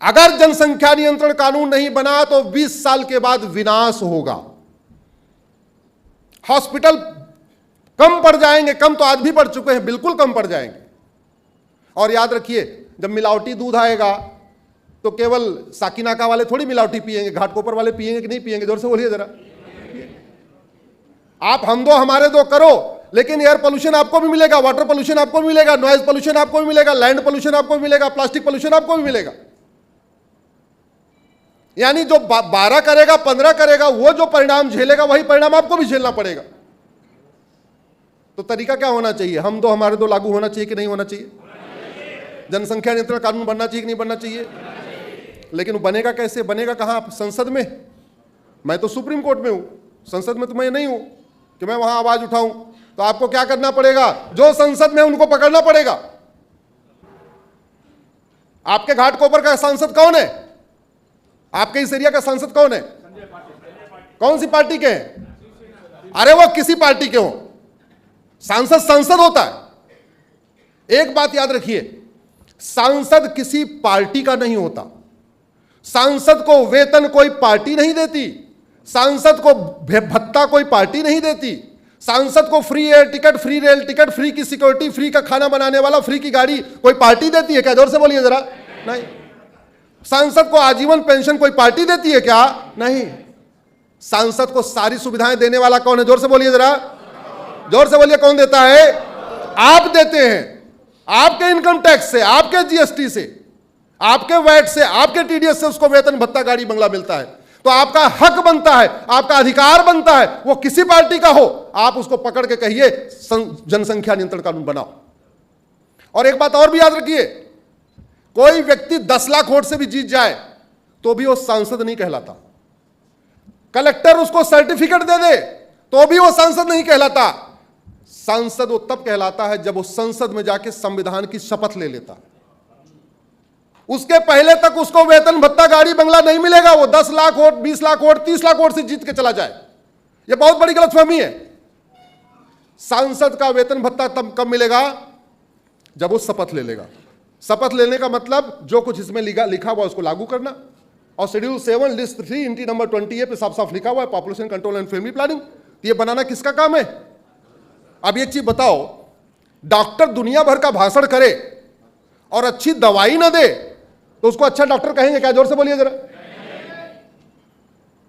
अगर जनसंख्या नियंत्रण कानून नहीं बना तो 20 साल के बाद विनाश होगा। हॉस्पिटल कम पड़ जाएंगे, कम तो आज भी पड़ चुके हैं, बिल्कुल कम पड़ जाएंगे। और याद रखिए, जब मिलावटी दूध आएगा तो केवल साकिनाका वाले थोड़ी मिलावटी पिएंगे, घाटकोपर वाले पिएंगे कि नहीं पिएंगे? जोर से बोलिए जरा। आप हम दो हमारे दो करो, लेकिन एयर पोल्यूशन आपको भी मिलेगा, वाटर पोल्यूशन आपको भी मिलेगा, नॉइज पोल्यूशन आपको भी मिलेगा, लैंड पोल्यूशन आपको भी मिलेगा, प्लास्टिक पोल्यूशन आपको भी मिलेगा। यानी जो 12 करेगा, 15 करेगा, वो जो परिणाम झेलेगा वही परिणाम आपको भी झेलना पड़ेगा। तो तरीका क्या होना चाहिए? हम दो हमारे दो लागू होना चाहिए कि नहीं होना चाहिए? जनसंख्या नियंत्रण कानून बनना चाहिए कि नहीं बनना चाहिए? लेकिन वो बनेगा कैसे? बनेगा कहां? संसद में। मैं तो सुप्रीम कोर्ट में हूं, संसद में तो मैं नहीं हूं कि मैं वहां आवाज उठाऊं। तो आपको क्या करना पड़ेगा? जो संसद में उनको पकड़ना पड़ेगा। आपके घाटकोपर का सांसद कौन है? आपके इस एरिया का सांसद कौन है? कौन सी पार्टी के हैं? अरे वो किसी पार्टी के हो, सांसद सांसद होता है। एक बात याद रखिए, सांसद किसी पार्टी का नहीं होता। सांसद को वेतन कोई पार्टी नहीं देती, सांसद को भत्ता कोई पार्टी नहीं देती, सांसद को free air ticket, free rail ticket, free की सिक्योरिटी, फ्री का खाना बनाने वाला, फ्री की गाड़ी कोई पार्टी देती है क्या? जोर से बोलिए जरा। नहीं। सांसद को आजीवन पेंशन कोई पार्टी देती है क्या? नहीं। सांसद को सारी सुविधाएं देने वाला कौन है? जोर से बोलिए जरा, जोर से बोलिए, कौन देता है? आप देते हैं। आपके इनकम टैक्स से, आपके जीएसटी से, आपके वैट से, आपके टीडीएस से उसको वेतन भत्ता गाड़ी बंगला मिलता है। तो आपका हक बनता है, आपका अधिकार बनता है, वो किसी पार्टी का हो, आप उसको पकड़ के कहिए जनसंख्या नियंत्रण कानून बनाओ। और एक बात और भी याद रखिए, कोई व्यक्ति 10 लाख वोट से भी जीत जाए तो भी वो सांसद नहीं कहलाता। कलेक्टर उसको सर्टिफिकेट दे दे तो भी वो सांसद नहीं कहलाता। सांसद वो तब कहलाता है जब वो संसद में जाके संविधान की शपथ ले लेता है। उसके पहले तक उसको वेतन भत्ता गाड़ी बंगला नहीं मिलेगा। वो 10 lakh vote, 20 lakh vote, 30 lakh vote से जीत के चला जाए, ये बहुत बड़ी गलतफहमी है। सांसद का वेतन भत्ता तब कब मिलेगा? जब वो शपथ ले लेगा। शपथ लेने का मतलब जो कुछ इसमें लिखा हुआ उसको लागू करना। और शेड्यूल 7 लिस्ट 3 इंटी नंबर 20A पे साफ साफ लिखा हुआ है population control and family planning. ये बनाना किसका काम है? अब एक चीज बताओ, डॉक्टर दुनिया भर का भाषण करे और अच्छी दवाई ना दे तो उसको अच्छा डॉक्टर कहेंगे क्या? जोर से बोलिए जरा।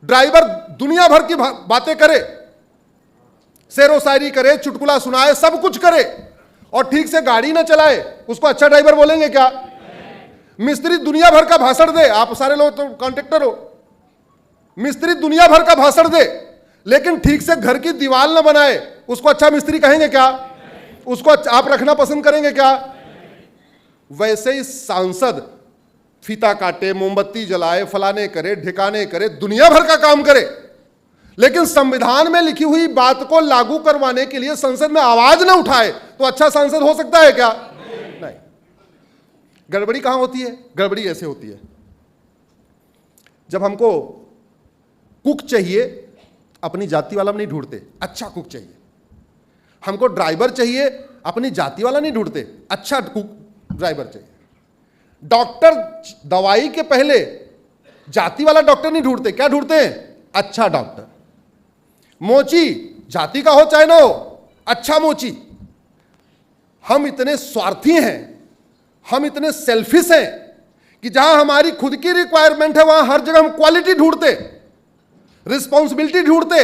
ड्राइवर दुनिया भर की बातें करे, शेरो शायरी करे, चुटकुला सुनाए, सब कुछ करे और ठीक से गाड़ी ना चलाए, उसको अच्छा ड्राइवर बोलेंगे क्या? मिस्त्री दुनिया भर का भाषण दे, आप सारे लोग तो कॉन्ट्रैक्टर हो, मिस्त्री दुनिया भर का भाषण दे लेकिन ठीक से घर की दीवार ना बनाए, उसको अच्छा मिस्त्री कहेंगे क्या? उसको आप रखना पसंद करेंगे क्या? वैसे ही सांसद फीता काटे, मोमबत्ती जलाए, फलाने करे, ठिकाने करे, दुनिया भर का काम करे, लेकिन संविधान में लिखी हुई बात को लागू करवाने के लिए संसद में आवाज ना उठाए तो अच्छा सांसद हो सकता है क्या? नहीं। गड़बड़ी कहां होती है? गड़बड़ी ऐसे होती है, जब हमको कुक चाहिए, अपनी जाति वाला नहीं ढूंढते, अच्छा कुक चाहिए। हमको ड्राइवर चाहिए, अपनी जाति वाला नहीं ढूंढते, अच्छा कुक ड्राइवर चाहिए। डॉक्टर दवाई के पहले जाति वाला डॉक्टर नहीं ढूंढते, क्या ढूंढते हैं? अच्छा डॉक्टर। मोची जाति का हो चाहे ना हो, अच्छा मोची। हम इतने स्वार्थी हैं, हम इतने सेल्फिश हैं कि जहां हमारी खुद की रिक्वायरमेंट है वहां हर जगह हम क्वालिटी ढूंढते, रिस्पॉन्सिबिलिटी ढूंढते,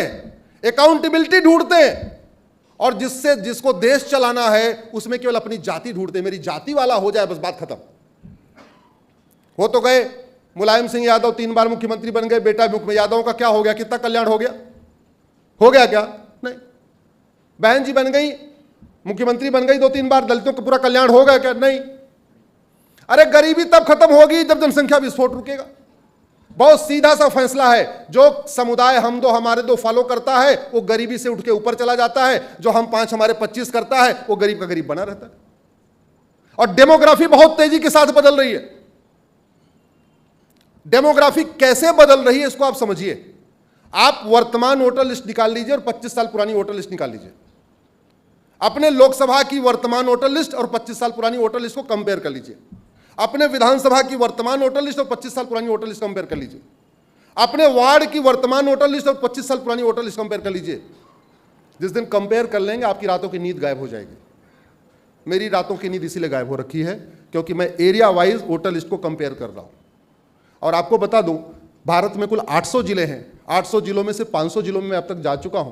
अकाउंटेबिलिटी ढूंढते, और जिसको देश चलाना है उसमें केवल अपनी जाति ढूंढते। मेरी जाति वाला हो जाए बस बात खत्म। हो तो गए, मुलायम सिंह यादव 3 बार मुख्यमंत्री बन गए, बेटा यादव का क्या हो गया? कितना कल्याण हो गया? हो गया क्या? नहीं। बहन जी बन गई, मुख्यमंत्री बन गई 2-3 बार, दलितों का पूरा कल्याण हो गया क्या? नहीं। अरे गरीबी तब खत्म होगी जब जनसंख्या विस्फोट रुकेगा। बहुत सीधा सा फैसला है, जो समुदाय हम दो हमारे दो फॉलो करता है वो गरीबी से उठ के ऊपर चला जाता है, जो हम 5 हमारे 25 करता है वो गरीब का गरीब बना रहता है। और डेमोग्राफी बहुत तेजी के साथ बदल रही है। डेमोग्राफी कैसे बदल रही है इसको आप समझिए। आप वर्तमान वोटर लिस्ट निकाल लीजिए और 25 साल पुरानी वोटर लिस्ट निकाल लीजिए। अपने लोकसभा की वर्तमान वोटर लिस्ट और 25 साल पुरानी वोटर लिस्ट को कंपेयर कर लीजिए। अपने विधानसभा की वर्तमान वोटर लिस्ट और 25 साल पुरानी वोटर लिस्ट कंपेयर कर लीजिए। अपने वार्ड की वर्तमान वोटर लिस्ट और 25 साल पुरानी वोटर लिस्ट कंपेयर कर लीजिए। जिस दिन कंपेयर कर लेंगे आपकी रातों की नींद गायब हो जाएगी। मेरी रातों की नींद इसीलिए गायब हो रखी है क्योंकि मैं एरिया वाइज वोटर लिस्ट को कंपेयर कर रहा हूं। और आपको बता दूं, भारत में कुल 800 जिले हैं। 800 जिलों में से 500 जिलों में मैं अब तक जा चुका हूं।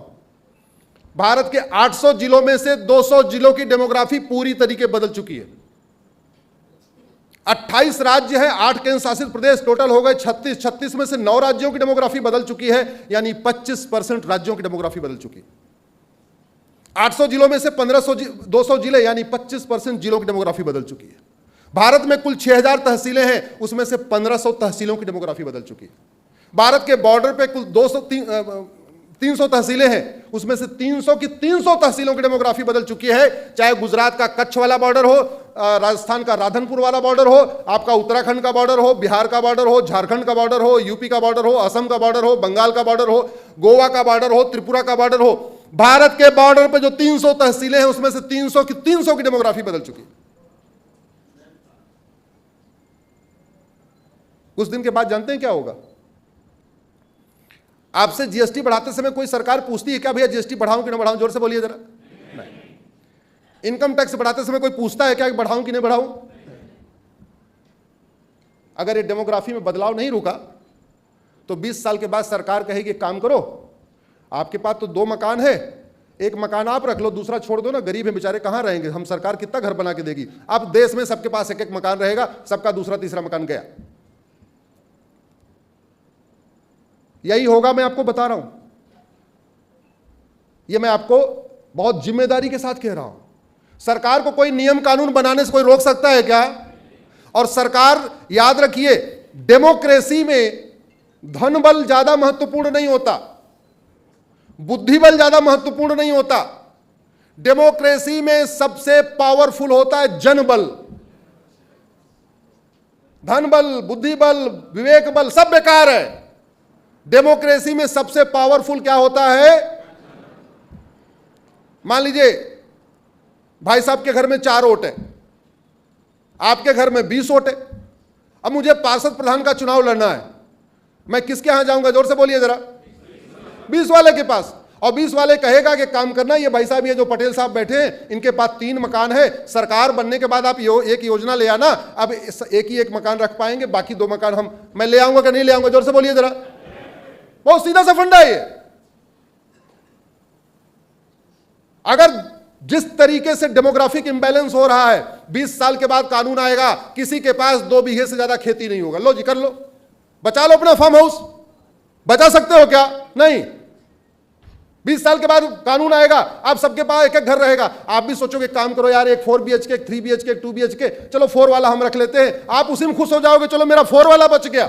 भारत के 800 जिलों में से 200 जिलों की डेमोग्राफी पूरी तरीके बदल चुकी है। 28 राज्य हैं, 8 केंद्र शासित प्रदेश, टोटल हो गए 36। 36 में से 9 राज्यों की डेमोग्राफी बदल चुकी है, यानी 25% राज्यों की डेमोग्राफी बदल चुकी है। 800 जिलों में से 200 जिले यानी 25% जिलों की डेमोग्राफी बदल चुकी है। भारत में कुल 6000 तहसीलें हैं, उसमें से 1500 तहसीलों की डेमोग्राफी बदल चुकी है। भारत के बॉर्डर पे कुल 300 तहसीलें हैं, उसमें से 300 की 300 तहसीलों की डेमोग्राफी बदल चुकी है। चाहे गुजरात का कच्छ वाला बॉर्डर हो, राजस्थान का राधनपुर वाला बॉर्डर हो, आपका उत्तराखंड का बॉर्डर हो, बिहार का बॉर्डर हो, झारखंड का बॉर्डर हो, यूपी का बॉर्डर हो, असम का बॉर्डर हो, बंगाल का बॉर्डर हो, गोवा का बॉर्डर हो, त्रिपुरा का बॉर्डर हो, भारत के बॉर्डर पे जो 300 तहसीलें हैं उसमें से 300 की डेमोग्राफी बदल चुकी है। कुछ दिन के बाद जानते हैं क्या होगा? आपसे जीएसटी बढ़ाते समय कोई सरकार पूछती है क्या, भैया जीएसटी बढ़ाऊं कि ना बढ़ाऊं? जोर से बोलिए जरा। नहीं। इनकम टैक्स बढ़ाते समय कोई पूछता है क्या कि बढ़ाऊं कि नहीं बढ़ाऊं? अगर ये डेमोग्राफी में बदलाव नहीं रुका तो 20 साल के बाद सरकार कहेगी काम करो, आपके पास तो 2 मकान है, एक मकान आप रख लो, दूसरा छोड़ दो ना, गरीब है बेचारे कहां रहेंगे, हम सरकार कितना घर बना के देगी? अब देश में सबके पास एक मकान रहेगा, सबका दूसरा तीसरा मकान गया। यही होगा, मैं आपको बता रहा हूं। यह मैं आपको बहुत जिम्मेदारी के साथ कह रहा हूं। सरकार को कोई नियम कानून बनाने से कोई रोक सकता है क्या? और सरकार, याद रखिए, डेमोक्रेसी में धन बल ज्यादा महत्वपूर्ण नहीं होता, बुद्धि बल ज्यादा महत्वपूर्ण नहीं होता। डेमोक्रेसी में सबसे पावरफुल होता है जनबल। धन बल, बुद्धि बल, विवेक बल सब बेकार है। डेमोक्रेसी में सबसे पावरफुल क्या होता है? मान लीजिए भाई साहब के घर में 4 वोट है, आपके घर में 20 वोट है। अब मुझे पार्षद प्रधान का चुनाव लड़ना है, मैं किसके यहां जाऊंगा? जोर से बोलिए जरा। 20 वाले के पास। और 20 वाले कहेगा कि काम करना, ये भाई साहब, ये जो पटेल साहब बैठे हैं, इनके पास 3 मकान है, सरकार बनने के बाद आप एक योजना ले आना, अब एक ही एक मकान रख पाएंगे, बाकी 2 मकान मैं ले आऊंगा कि नहीं ले आऊंगा? जोर से बोलिए जरा। बहुत सीधा सा फंडा है ये। अगर जिस तरीके से डेमोग्राफिक इंबैलेंस हो रहा है, 20 साल के बाद कानून आएगा, किसी के पास 2 बीघे से ज्यादा खेती नहीं होगा। लो जी, कर लो, बचा लो अपना फार्म हाउस। बचा सकते हो क्या? नहीं। 20 साल के बाद कानून आएगा, आप सबके पास एक एक घर रहेगा। आप भी सोचोगे काम करो यार, एक 4 BHK, एक 3 BHK, एक 2 BHK, चलो 4 वाला हम रख लेते हैं। आप उसी में खुश हो जाओगे, चलो मेरा 4 वाला बच गया,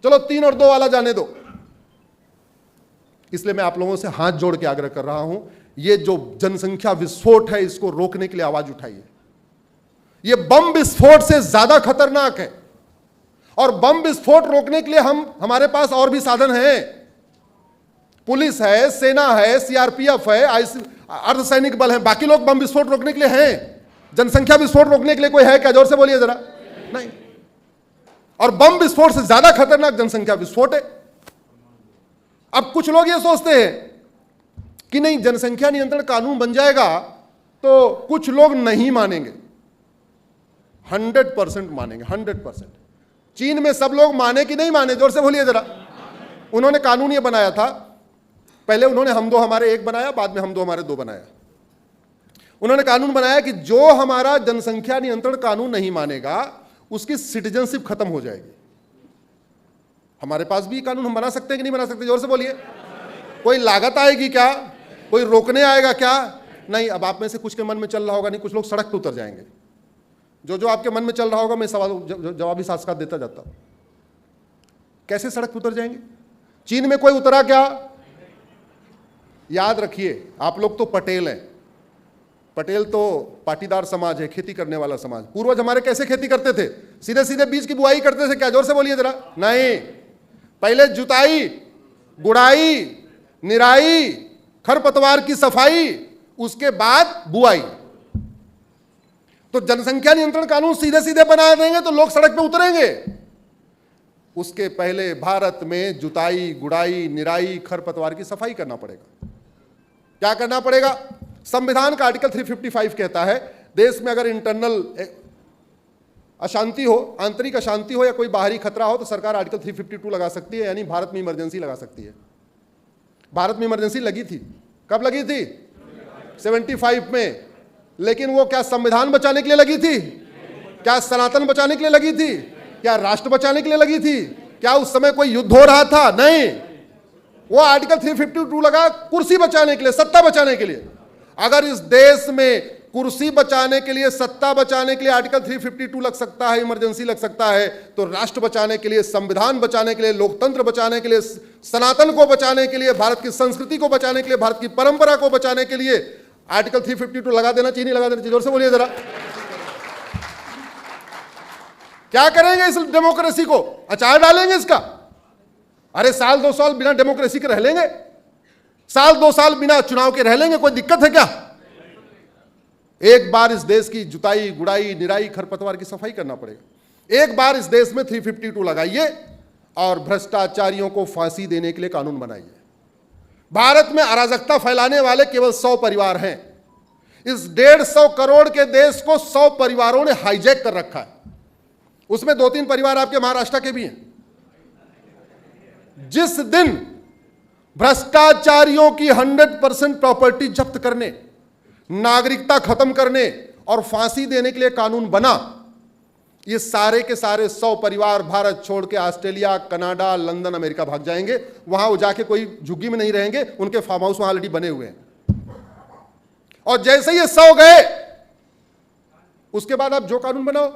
चलो 3 और 2 वाला जाने दो। इसलिए मैं आप लोगों से हाथ जोड़ के आग्रह कर रहा हूं, ये जो जनसंख्या विस्फोट है, इसको रोकने के लिए आवाज उठाइए। ये बम विस्फोट से ज्यादा खतरनाक है। और बम विस्फोट रोकने के लिए हमारे पास और भी साधन हैं। पुलिस है, सेना है, CRPF है, अर्धसैनिक बल है। बाकी लोग बम विस्फोट रोकने के लिए हैं। जनसंख्या विस्फोट रोकने के लिए कोई है क्या? जोर से बोलिए जरा। नहीं। और बम विस्फोट से ज्यादा खतरनाक जनसंख्या विस्फोट है। अब कुछ लोग ये सोचते हैं कि नहीं, जनसंख्या नियंत्रण कानून बन जाएगा तो कुछ लोग नहीं मानेंगे। 100% मानेंगे, 100%। चीन में सब लोग माने कि नहीं माने? जोर से बोलिए जरा। उन्होंने कानून ये बनाया था, पहले उन्होंने हम 2 हमारे 1 बनाया, बाद में हम 2 हमारे 2 बनाया। उन्होंने कानून बनाया कि जो हमारा जनसंख्या नियंत्रण कानून नहीं मानेगा उसकी सिटीजनशिप खत्म हो जाएगी। हमारे पास भी कानून हम बना सकते हैं कि नहीं बना सकते? जोर से बोलिए। कोई लागत आएगी क्या? कोई रोकने आएगा क्या? नहीं। अब आप में से कुछ के मन में चल रहा होगा, नहीं, कुछ लोग सड़क पर उतर जाएंगे। जो आपके मन में चल रहा होगा, मैं सवाल जवाबी साथ साथ देता जाता हूं। कैसे सड़क पर उतर जाएंगे? चीन में कोई उतरा क्या? याद रखिए, आप लोग तो पटेल हैं। पटेल तो पाटीदार समाज है, खेती करने वाला समाज। पूर्वज हमारे कैसे खेती करते थे? सीधे सीधे बीज की बुआई करते थे क्या? जोर से बोलिए जरा। नहीं, पहले जुताई, गुड़ाई, निराई, खरपतवार की सफाई, उसके बाद बुआई। तो जनसंख्या नियंत्रण कानून सीधे सीधे बना देंगे तो लोग सड़क पे उतरेंगे। उसके पहले भारत में जुताई, गुड़ाई, निराई, खरपतवार की सफाई करना पड़ेगा। क्या करना पड़ेगा? संविधान का आर्टिकल 355 कहता है देश में अगर इंटरनल अशांति हो, आंतरिक अशांति हो या कोई बाहरी खतरा हो तो सरकार आर्टिकल 352 लगा सकती है, यानी भारत में इमरजेंसी लगा सकती है। भारत में इमरजेंसी लगी थी। कब लगी थी? 75 में। लेकिन वो क्या संविधान बचाने के लिए लगी थी? क्या सनातन बचाने के लिए लगी थी? क्या राष्ट्र बचाने के लिए लगी थी? क्या उस समय कोई युद्ध हो रहा था? नहीं। वो आर्टिकल 352 लगा कुर्सी बचाने के लिए, सत्ता बचाने के लिए। अगर इस देश में कुर्सी बचाने के लिए, सत्ता बचाने के लिए आर्टिकल 352 लग सकता है, इमरजेंसी लग सकता है, तो राष्ट्र बचाने के लिए, संविधान बचाने के लिए, लोकतंत्र बचाने के लिए, सनातन को बचाने के लिए, भारत की संस्कृति को बचाने के लिए, भारत की परंपरा को बचाने के लिए आर्टिकल 352 लगा देना चाहिए, नहीं लगा देना चाहिए? जोर से बोलिए जरा। क्या करेंगे इस डेमोक्रेसी को? अचार डालेंगे इसका? अरे साल 2 साल बिना डेमोक्रेसी के रह लेंगे? साल 2 साल बिना चुनाव के रह लेंगे? कोई दिक्कत है क्या? एक बार इस देश की जुताई, गुड़ाई, निराई, खरपतवार की सफाई करना पड़ेगा। एक बार इस देश में 352 लगाइए और भ्रष्टाचारियों को फांसी देने के लिए कानून बनाइए। भारत में अराजकता फैलाने वाले केवल 100 परिवार हैं। इस 150 करोड़ के देश को 100 परिवारों ने हाईजैक कर रखा है। उसमें 2-3 परिवार आपके महाराष्ट्र के भी हैं। जिस दिन भ्रष्टाचारियों की 100% प्रॉपर्टी जब्त करने, नागरिकता खत्म करने और फांसी देने के लिए कानून बना, ये सारे के सारे 100 परिवार भारत छोड़ के ऑस्ट्रेलिया, कनाडा, लंदन, अमेरिका भाग जाएंगे। वहां वो जाके कोई झुग्गी में नहीं रहेंगे, उनके फार्म हाउस वहां ऑलरेडी बने हुए हैं। और जैसे ये 100 गए, उसके बाद आप जो कानून बनाओ,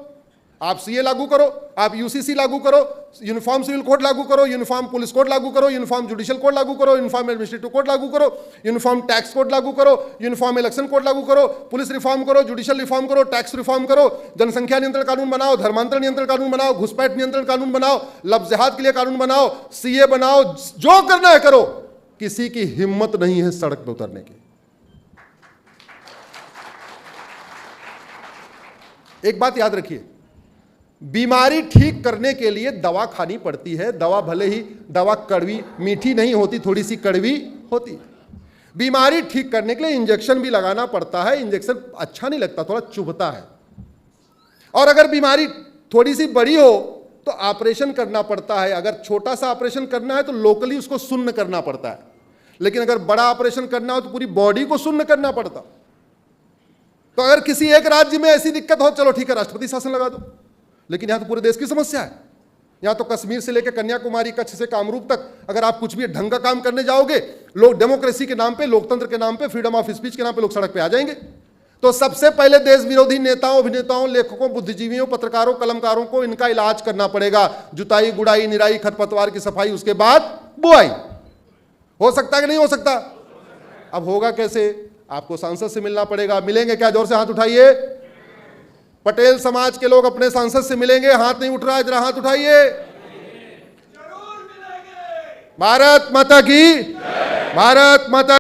आप सीए लागू करो, आप यूसीसी लागू करो, यूनिफॉर्म सिविल कोड लागू करो, यूनिफॉर्म पुलिस कोड लागू करो, यूनिफॉर्म जुडिशियल कोड लागू करो, यूनिफॉर्म एडमिनिस्ट्रेटिव कोड लागू करो, यूनिफॉर्म टैक्स कोड लागू करो, यूनिफॉर्म इलेक्शन कोड लागू करो, पुलिस रिफॉर्म करो, जुडिशियल रिफॉर्म करो, टैक्स रिफॉर्म करो, जनसंख्या नियंत्रण कानून बनाओ, धर्मांतरण नियंत्रण कानून बनाओ, घुसपैठ नियंत्रण कानून बनाओ, लफ्ज़ जिहाद के लिए कानून बनाओ, सीए बनाओ, जो करना है करो। किसी की हिम्मत नहीं है सड़क पर उतरने की। एक बात याद रखिए, बीमारी ठीक करने के लिए दवा खानी पड़ती है। दवा भले ही दवा कड़वी मीठी नहीं होती, थोड़ी सी कड़वी होती है। बीमारी ठीक करने के लिए इंजेक्शन भी लगाना पड़ता है। इंजेक्शन अच्छा नहीं लगता, थोड़ा चुभता है। और अगर बीमारी थोड़ी सी बड़ी हो तो ऑपरेशन करना पड़ता है। अगर छोटा सा ऑपरेशन करना है तो लोकली उसको शून्य करना पड़ता है, लेकिन अगर बड़ा ऑपरेशन करना हो तो पूरी बॉडी को शून्य करना पड़ता। तो अगर किसी एक राज्य में ऐसी दिक्कत हो, चलो ठीक है, राष्ट्रपति शासन लगा दो। लेकिन यहां तो पूरे देश की समस्या है। यहां तो कश्मीर से लेकर कन्याकुमारी, कच्छ से कामरूप तक अगर आप कुछ भी ढंग का काम करने जाओगे, लोग डेमोक्रेसी के नाम पे, लोकतंत्र के नाम पे, फ्रीडम ऑफ स्पीच के नाम पे लोग सड़क पे आ जाएंगे। तो सबसे पहले देश विरोधी नेताओं, अभिनेताओं, लेखकों, बुद्धिजीवियों, पत्रकारों, कलमकारों को इनका इलाज करना पड़ेगा। जुताई, गुड़ाई, निराई, खरपतवार की सफाई, उसके बाद बुआई। हो सकता है कि नहीं हो सकता? अब होगा कैसे? आपको सांसद से मिलना पड़ेगा। मिलेंगे क्या? जोर से हाथ उठाइए। पटेल समाज के लोग अपने सांसद से मिलेंगे। हाथ नहीं उठ रहा है, जरा हाथ उठाइए। भारत माता की, भारत माता